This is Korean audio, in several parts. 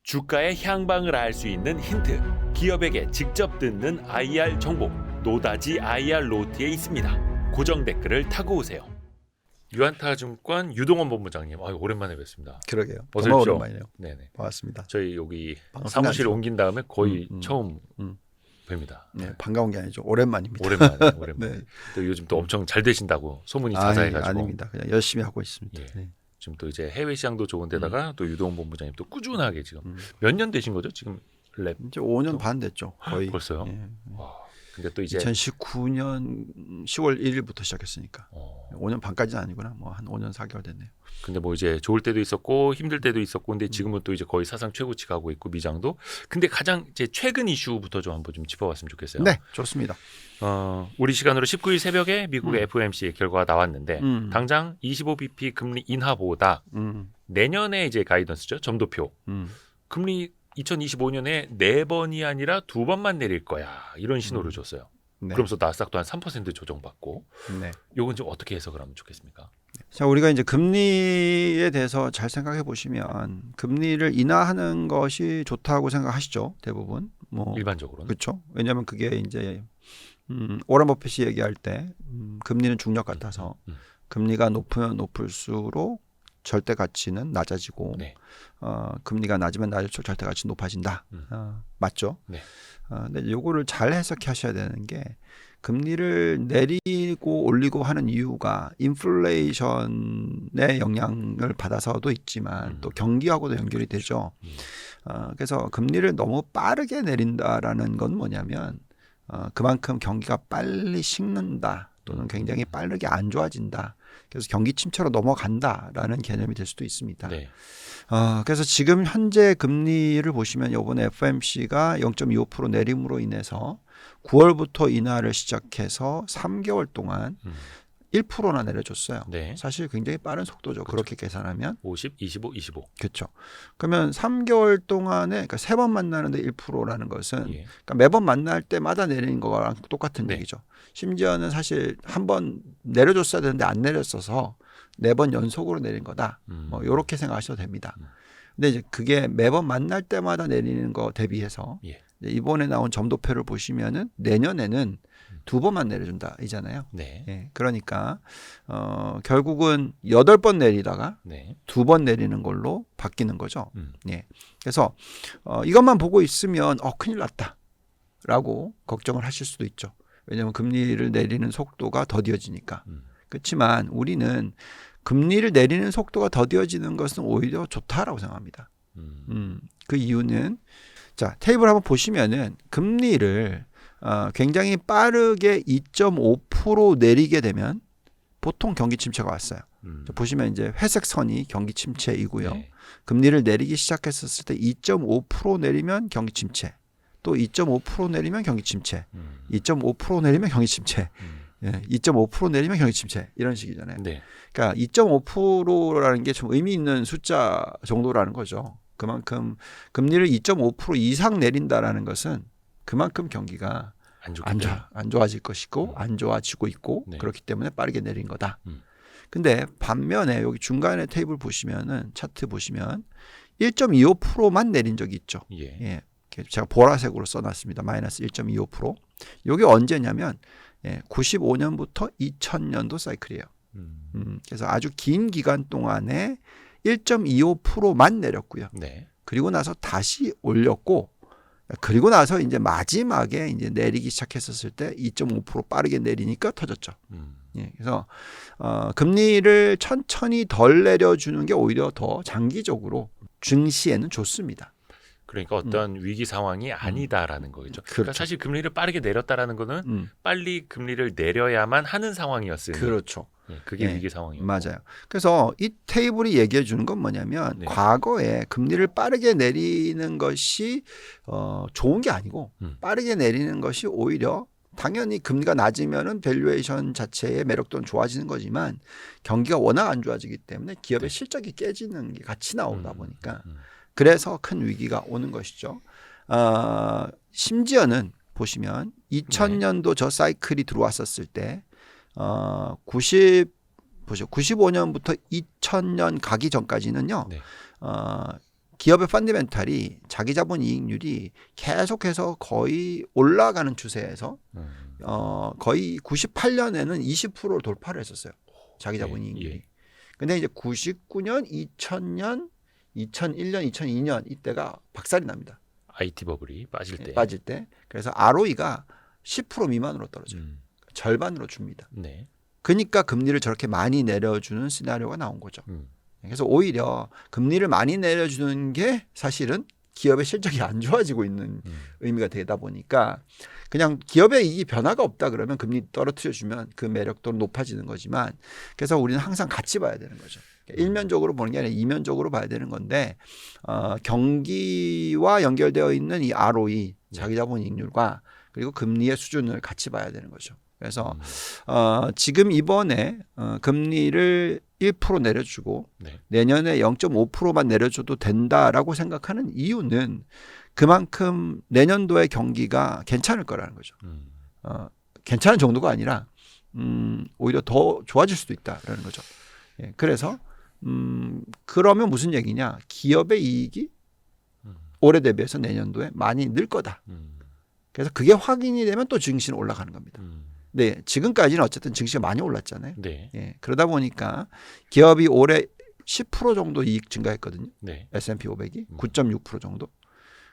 주가의 향방을 알 수 있는 힌트, 기업에게 직접 듣는 IR 정보, 노다지 IR 노트에 있습니다. 고정 댓글을 타고 오세요. 유안타증권 유동원 본부장님, 오랜만에 뵙습니다. 그러게요. 어서 정말 오십시오. 오랜만이네요. 네네. 반갑습니다. 저희 여기 방송이 사무실 아니죠. 옮긴 다음에 거의 처음 뵙니다. 네, 반가운 게 아니죠. 오랜만입니다. 오랜만에. 네. 또 요즘 또 엄청 잘 되신다고 소문이 자자해가지고. 아닙니다. 그냥 열심히 하고 있습니다. 예. 네. 지금 또 이제 해외 시장도 좋은데다가 또 유동원 본부장님 또 꾸준하게 지금 몇 년 되신 거죠? 지금 랩 이제 5년 반 됐죠. 거의. 벌써요? 예. 와, 근데 또 이제 2019년 10월 1일부터 시작했으니까 5년 반까지는 아니구나. 뭐 한 5년 4개월 됐네요. 근데 뭐 이제 좋을 때도 있었고 힘들 때도 있었고 근데 지금은 또 이제 거의 사상 최고치 가고 있고 미장도. 근데 가장 이제 최근 이슈부터 좀 한번 좀 짚어봤으면 좋겠어요. 네, 좋습니다. 우리 시간으로 19일 새벽에 미국의 FOMC 결과가 나왔는데 당장 25bp 금리 인하보다 내년에 이제 가이던스죠. 점도표. 금리 2025년에 4번이 아니라 2번만 내릴 거야. 이런 신호를 줬어요. 네. 그러면서 나스닥도 한 3% 조정받고. 네. 요건 좀 어떻게 해석을 하면 좋겠습니까? 자, 우리가 이제 금리에 대해서 잘 생각해 보시면 금리를 인하하는 것이 좋다고 생각하시죠. 대부분. 뭐 일반적으로는. 그렇죠. 왜냐하면 그게 이제 워런 버핏이 얘기할 때 금리는 중력 같아서 금리가 높으면 높을수록 절대 가치는 낮아지고 네. 금리가 낮으면 낮을수록 절대 가치는 높아진다. 맞죠? 네. 근데 요거를 잘 해석하셔야 되는 게 금리를 내리고 올리고 하는 이유가 인플레이션의 영향을 받아서도 있지만 또 경기하고도 연결이 되죠. 그래서 금리를 너무 빠르게 내린다라는 건 뭐냐면 그만큼 경기가 빨리 식는다 또는 굉장히 빠르게 안 좋아진다. 그래서 경기 침체로 넘어간다라는 개념이 될 수도 있습니다. 네. 그래서 지금 현재 금리를 보시면 이번에 FOMC가 0.25% 내림으로 인해서 9월부터 인하를 시작해서 3개월 동안 1%나 내려줬어요. 네. 사실 굉장히 빠른 속도죠. 그렇죠. 그렇게 계산하면 50, 25, 25. 그렇죠. 그러면 3개월 동안에 그러니까 3번 만나는데 1%라는 것은 예. 그러니까 매번 만날 때마다 내리는 거랑 똑같은 네. 얘기죠. 심지어는 사실 한 번 내려줬어야 되는데 안 내렸어서 4번 연속으로 내린 거다. 뭐 이렇게 생각하셔도 됩니다. 근데 이제 그게 매번 만날 때마다 내리는 거 대비해서 예. 이번에 나온 점도표를 보시면은 내년에는 2번만 내려준다 이잖아요. 네. 예, 그러니까 결국은 8번 내리다가 네. 2번 내리는 걸로 바뀌는 거죠. 예. 그래서 이것만 보고 있으면 큰일 났다라고 걱정을 하실 수도 있죠. 왜냐하면 금리를 내리는 속도가 더뎌지니까. 그렇지만 우리는 금리를 내리는 속도가 더뎌지는 것은 오히려 좋다라고 생각합니다. 그 이유는 자 테이블 한번 보시면은 금리를 굉장히 빠르게 2.5% 내리게 되면 보통 경기 침체가 왔어요. 보시면 이제 회색 선이 경기 침체이고요. 네. 금리를 내리기 시작했었을 때 2.5% 내리면 경기 침체, 또 2.5% 내리면 경기 침체, 2.5% 내리면 경기 침체, 2.5% 내리면 경기 침체 이런 식이잖아요. 네. 그러니까 2.5%라는 게 좀 의미 있는 숫자 정도라는 거죠. 그만큼 금리를 2.5% 이상 내린다라는 것은 그만큼 경기가 안 좋아질 것이고 안 좋아지고 있고 네. 그렇기 때문에 빠르게 내린 거다. 근데 반면에 여기 중간에 테이블 보시면은 차트 보시면 1.25%만 내린 적이 있죠. 예. 예. 제가 보라색으로 써놨습니다. 마이너스 1.25%. 이게 언제냐면 95년부터 2000년도 사이클이에요. 그래서 아주 긴 기간 동안에 1.25%만 내렸고요. 네. 그리고 나서 다시 올렸고, 그리고 나서 이제 마지막에 이제 내리기 시작했었을 때 2.5% 빠르게 내리니까 터졌죠. 예, 그래서 금리를 천천히 덜 내려주는 게 오히려 더 장기적으로 증시에는 좋습니다. 그러니까 어떤 위기 상황이 아니다라는 거겠죠. 그렇죠. 그러니까 사실 금리를 빠르게 내렸다라는 거는 빨리 금리를 내려야만 하는 상황이었으니. 그렇죠. 예, 그게 네, 위기 상황이었고. 맞아요. 그래서 이 테이블이 얘기해 주는 건 뭐냐면 네. 과거에 금리를 빠르게 내리는 것이 좋은 게 아니고 빠르게 내리는 것이 오히려 당연히 금리가 낮으면은 밸류에이션 자체의 매력도는 좋아지는 거지만 경기가 워낙 안 좋아지기 때문에 기업의 실적이 깨지는 게 같이 나오다 보니까 그래서 큰 위기가 오는 것이죠. 심지어는 보시면 2000년도 저 사이클이 들어왔었을 때 95년부터 2000년 가기 전까지는요. 네. 기업의 펀더멘탈이 자기 자본 이익률이 계속해서 거의 올라가는 추세에서 거의 98년에는 20%를 돌파를 했었어요. 자기 자본 이익률이. 예. 근데 이제 99년, 2000년, 2001년, 2002년 이때가 박살이 납니다. IT 버블이 빠질 때. 그래서 ROE가 10% 미만으로 떨어져요. 절반으로 줍니다. 네. 그러니까 금리를 저렇게 많이 내려주는 시나리오가 나온 거죠. 그래서 오히려 금리를 많이 내려주는 게 사실은 기업의 실적이 안 좋아지고 있는 의미가 되다 보니까 그냥 기업의 이익이 변화가 없다 그러면 금리 떨어뜨려 주면 그 매력도 높아지는 거지만 그래서 우리는 항상 같이 봐야 되는 거죠. 일면적으로 보는 게 아니라 이면적으로 봐야 되는 건데 경기와 연결되어 있는 이 ROE 자기 자본 이익률과 그리고 금리의 수준을 같이 봐야 되는 거죠. 그래서 지금 이번에 금리를 1% 내려주고 네. 내년에 0.5%만 내려줘도 된다라고 생각하는 이유는 그만큼 내년도의 경기가 괜찮을 거라는 거죠. 괜찮은 정도가 아니라 오히려 더 좋아질 수도 있다라는 거죠. 예, 그래서 그러면 무슨 얘기냐? 기업의 이익이 올해 대비해서 내년도에 많이 늘 거다. 그래서 그게 확인이 되면 또 증시는 올라가는 겁니다. 네, 지금까지는 어쨌든 증시가 많이 올랐잖아요. 네. 예, 그러다 보니까 기업이 올해 10% 정도 이익 증가했거든요. 네. S&P 500이 9.6% 정도.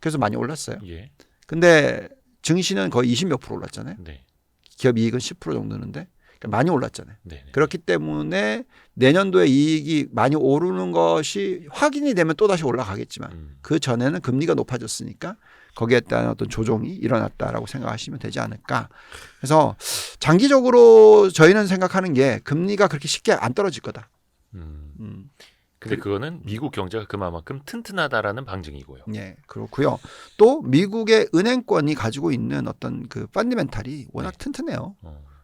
그래서 많이 올랐어요. 예. 근데 증시는 거의 20몇 % 올랐잖아요. 네. 기업 이익은 10% 정도는데 그러니까 많이 올랐잖아요. 네. 그렇기 때문에 내년도에 이익이 많이 오르는 것이 확인이 되면 또다시 올라가겠지만 그 전에는 금리가 높아졌으니까 거기에 따른 어떤 조정이 일어났다라고 생각하시면 되지 않을까. 그래서 장기적으로 저희는 생각하는 게 금리가 그렇게 쉽게 안 떨어질 거다. 근데 그거는 미국 경제가 그만큼 튼튼하다라는 방증이고요. 네, 그렇고요. 또 미국의 은행권이 가지고 있는 어떤 그 펀더멘탈이 워낙 튼튼해요.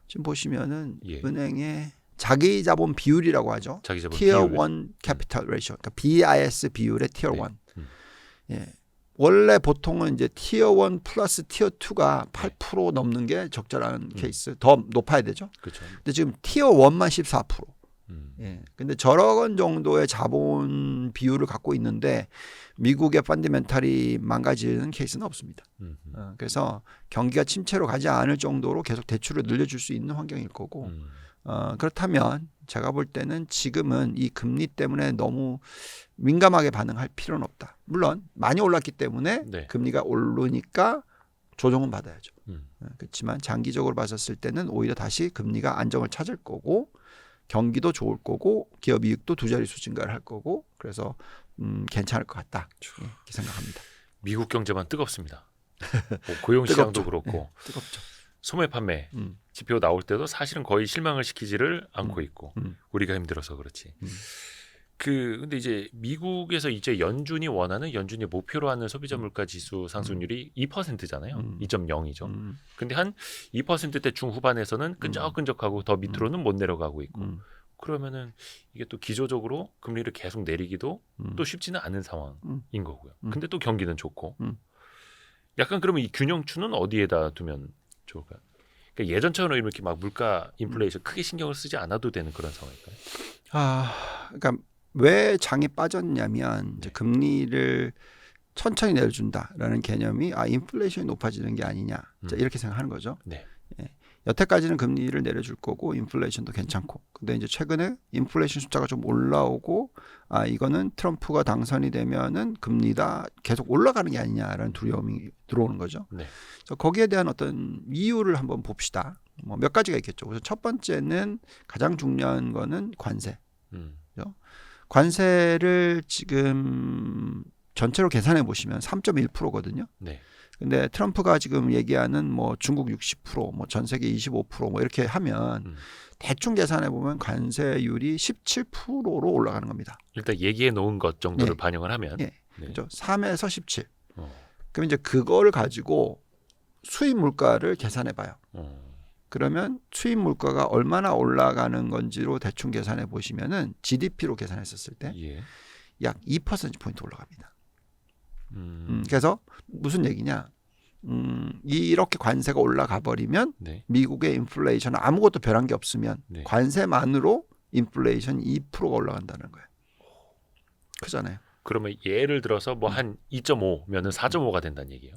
지금 보시면은 예. 은행의 자기 자본 비율이라고 하죠. 자기 자본 Tier 비율. 1 Capital Ratio, 그러니까 BIS 비율의 Tier 네. 1. 예. 원래 보통은 이제 Tier 1 플러스 Tier 2가 8% 넘는 게 적절한 케이스. 더 높아야 되죠. 그렇죠. 근데 지금 Tier 1만 14%. 예. 근데 저런 정도의 자본 비율을 갖고 있는데 미국의 펀더멘탈이 망가지는 케이스는 없습니다. 그래서 경기가 침체로 가지 않을 정도로 계속 대출을 늘려줄 수 있는 환경일 거고 그렇다면 제가 볼 때는 지금은 이 금리 때문에 너무 민감하게 반응할 필요는 없다. 물론 많이 올랐기 때문에 네. 금리가 오르니까 조정은 받아야죠. 그렇지만 장기적으로 봤었을 때는 오히려 다시 금리가 안정을 찾을 거고 경기도 좋을 거고 기업 이익도 두 자릿수 증가를 할 거고 그래서 괜찮을 것 같다. 예, 이렇게 생각합니다. 미국 경제만 뜨겁습니다. 뭐 고용 시장도 그렇고 네, 뜨겁죠. 소매 판매 지표 나올 때도 사실은 거의 실망을 시키지를 않고 있고 우리가 힘들어서 그렇지. 근데 이제 미국에서 이제 연준이 원하는 연준이 목표로 하는 소비자 물가 지수 상승률이 2%잖아요. 2.0이죠. 근데 한 2%대 중후반에서는 끈적끈적하고 더 밑으로는 못 내려가고 있고. 그러면은 이게 또 기조적으로 금리를 계속 내리기도 또 쉽지는 않은 상황인 거고요. 근데 또 경기는 좋고. 약간 그러면 이 균형추는 어디에다 두면 좋을까요? 그러니까 예전처럼 이렇게 막 물가 인플레이션 크게 신경을 쓰지 않아도 되는 그런 상황일까요? 그러니까 왜 장이 빠졌냐면 이제 금리를 천천히 내려준다라는 개념이 인플레이션이 높아지는 게 아니냐 이렇게 생각하는 거죠. 네. 예. 여태까지는 금리를 내려줄 거고 인플레이션도 괜찮고 근데 이제 최근에 인플레이션 숫자가 좀 올라오고 이거는 트럼프가 당선이 되면은 금리가 계속 올라가는 게 아니냐라는 두려움이 들어오는 거죠. 네. 그래서 거기에 대한 어떤 이유를 한번 봅시다. 뭐 몇 가지가 있겠죠. 그래서 첫 번째는 가장 중요한 거는 관세. 관세를 지금 전체로 계산해 보시면 3.1%거든요. 네. 근데 트럼프가 지금 얘기하는 뭐 중국 60%, 뭐 전 세계 25% 이렇게 하면 대충 계산해 보면 관세율이 17%로 올라가는 겁니다. 일단 얘기해 놓은 것 정도를 네. 반영을 하면 네. 그렇죠. 3에서 17. 어. 그럼 이제 그거를 가지고 수입 물가를 계산해 봐요. 그러면 수입 물가가 얼마나 올라가는 건지로 대충 계산해 보시면은 GDP로 계산했었을 때 약 2%포인트 올라갑니다. 그래서 무슨 얘기냐? 이렇게 관세가 올라가 버리면 네. 미국의 인플레이션은 아무것도 변한 게 없으면 네. 관세만으로 인플레이션 2%가 올라간다는 거예요. 크잖아요. 그러면 예를 들어서 뭐 한 2.5면은 4.5가 된다는 얘기예요.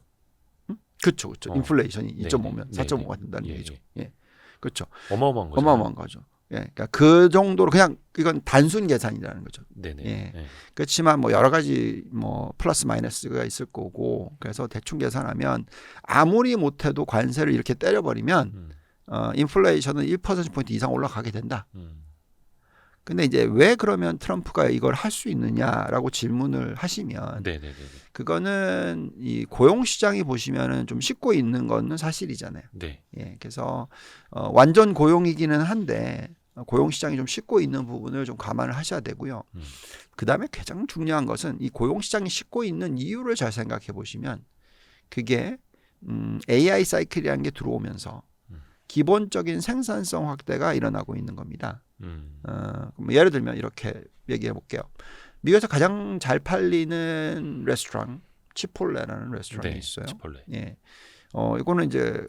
그렇죠, 그렇죠. 인플레이션이 네, 2.5면 네, 4.5가 된다는 예, 얘기죠. 예. 예, 그렇죠. 어마어마한 거죠. 어마어마한 거죠. 예, 그러니까 그 정도로 그냥 이건 단순 계산이라는 거죠. 네네. 예. 예. 그렇지만 뭐 여러 가지 뭐 플러스 마이너스가 있을 거고 그래서 대충 계산하면 아무리 못해도 관세를 이렇게 때려버리면 인플레이션은 1%포인트 이상 올라가게 된다. 근데 이제 왜 그러면 트럼프가 이걸 할 수 있느냐라고 질문을 하시면 네네네. 그거는 이 고용 시장이 보시면은 좀 씻고 있는 거는 사실이잖아요. 네. 예, 그래서 완전 고용이기는 한데 고용 시장이 좀 씻고 있는 부분을 좀 감안을 하셔야 되고요. 그다음에 가장 중요한 것은 이 고용 시장이 씻고 있는 이유를 잘 생각해 보시면 그게 AI 사이클이라는 게 들어오면서 기본적인 생산성 확대가 일어나고 있는 겁니다. 뭐 예를 들면 이렇게 얘기해 볼게요. 미국에서 가장 잘 팔리는 레스토랑 치폴레라는 레스토랑이 네, 있어요. 치폴레. 예, 이거는 이제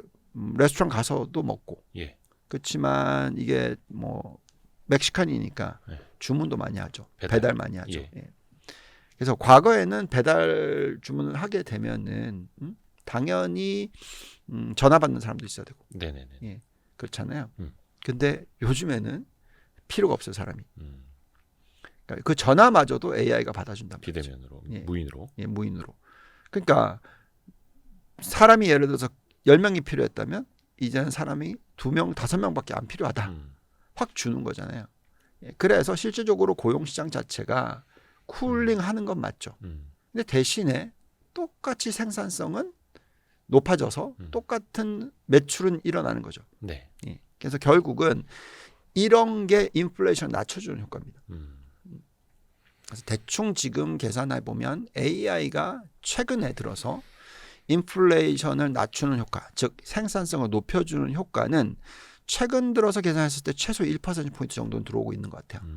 레스토랑 가서도 먹고. 예. 그렇지만 이게 뭐 멕시칸이니까 네. 주문도 많이 하죠. 배달. 배달 많이 하죠. 예. 예. 그래서 과거에는 배달 주문을 하게 되면은 당연히 전화 받는 사람도 있어야 되고. 네네네. 예, 그렇잖아요. 음. 근데 요즘에는 필요가 없어요, 사람이. 그러니까 그 전화마저도 AI가 받아준단 말이죠. 비대면으로, 예. 무인으로. 예, 무인으로. 그러니까 사람이 예를 들어서 10명이 필요했다면 이제는 사람이 2명, 5명밖에 안 필요하다. 확 주는 거잖아요. 예, 그래서 실질적으로 고용 시장 자체가 쿨링하는 건 맞죠. 근데 대신에 똑같이 생산성은 높아져서 똑같은 매출은 일어나는 거죠. 네. 예. 그래서 결국은 이런 게 인플레이션 낮춰주는 효과입니다. 그래서 대충 지금 계산해 보면 AI가 최근에 들어서 인플레이션을 낮추는 효과, 즉 생산성을 높여주는 효과는 최근 들어서 계산했을 때 최소 1%포인트 정도는 들어오고 있는 것 같아요.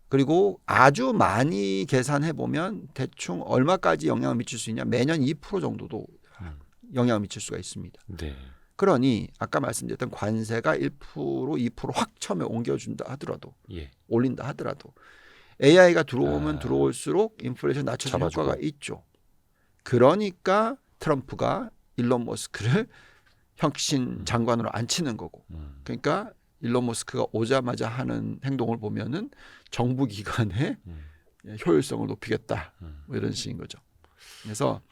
그리고 아주 많이 계산해 보면 대충 얼마까지 영향을 미칠 수 있냐, 매년 2% 정도도 영향을 미칠 수가 있습니다. 네. 그러니 아까 말씀드렸던 관세가 1%, 2%확 처음에 옮겨준다 하더라도 예. 올린다 하더라도 AI가 들어오면 들어올수록 인플레이션 낮춰주는 잡아주고. 효과가 있죠. 그러니까 트럼프가 일론 머스크를 혁신 장관으로 앉히는 거고. 그러니까 일론 머스크가 오자마자 하는 행동을 보면은 정부 기관의 효율성을 높이겠다. 뭐 이런 식인 거죠. 그래서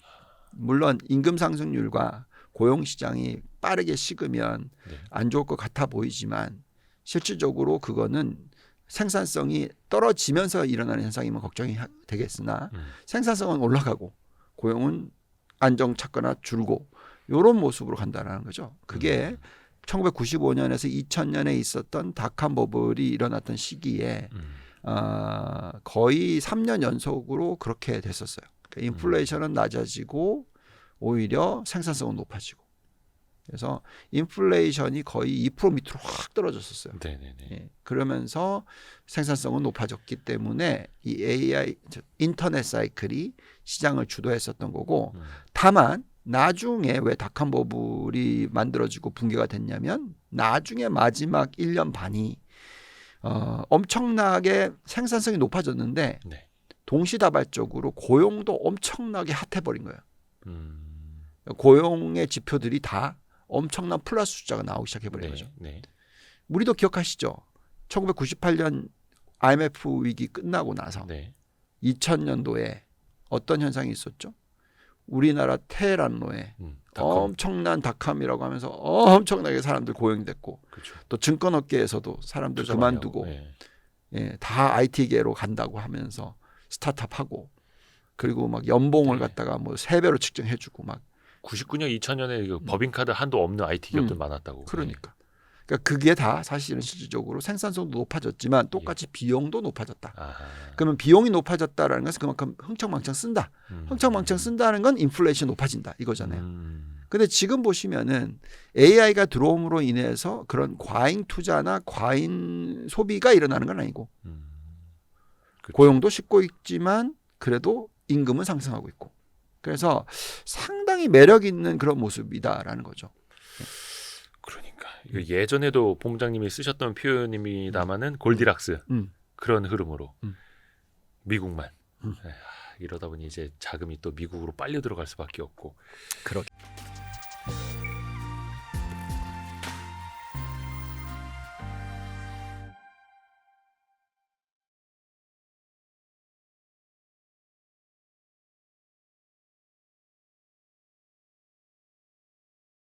물론 임금 상승률과 고용 시장이 빠르게 식으면 안 좋을 것 같아 보이지만 실질적으로 그거는 생산성이 떨어지면서 일어나는 현상이면 걱정이 되겠으나 생산성은 올라가고 고용은 안정찾거나 줄고 이런 모습으로 간다는 거죠. 그게 1995년에서 2000년에 있었던 닷컴 버블이 일어났던 시기에 거의 3년 연속으로 그렇게 됐었어요. 그러니까 인플레이션은 낮아지고 오히려 생산성은 높아지고. 그래서 인플레이션이 거의 2% 밑으로 확 떨어졌었어요. 네네네. 예, 그러면서 생산성은 높아졌기 때문에 이 AI 인터넷 사이클이 시장을 주도했었던 거고 다만 나중에 왜 닷컴 버블이 만들어지고 붕괴가 됐냐면 나중에 마지막 1년 반이 엄청나게 생산성이 높아졌는데 네. 동시다발적으로 고용도 엄청나게 핫해버린 거예요. 고용의 지표들이 다 엄청난 플러스 숫자가 나오기 시작해버린 네. 거죠. 네. 우리도 기억하시죠? 1998년 IMF 위기 끝나고 나서 네. 2000년도에 어떤 현상이 있었죠? 우리나라 테헤란로에 엄청난 닷컴이라고 하면서 엄청나게 사람들 고용됐고 그렇죠. 또 증권업계에서도 사람들 그만두고 예, 다 IT계로 간다고 하면서 스타트업하고 그리고 막 연봉을 갖다가 뭐 3배로 측정해주고 막 99년 2000년에 그 법인카드 한도 없는 IT 기업들 많았다고. 그러니까. 그러니까 그게 다 사실은 실질적으로 생산성도 높아졌지만 똑같이 비용도 높아졌다. 아하. 그러면 비용이 높아졌다라는 것은 그만큼 흥청망청 쓴다. 흥청망청 쓴다는 건 인플레이션 높아진다 이거잖아요. 근데 지금 보시면은 AI가 들어옴으로 인해서 그런 과잉 투자나 과잉 소비가 일어나는 건 아니고 고용도 싣고 있지만 그래도 임금은 상승하고 있고 그래서 상당히 매력 있는 그런 모습이다라는 거죠. 그러니까 예전에도 본부장님이 쓰셨던 표현입니다마는 골디락스 그런 흐름으로 미국만 이러다 보니 이제 자금이 또 미국으로 빨려 들어갈 수밖에 없고. 그렇게.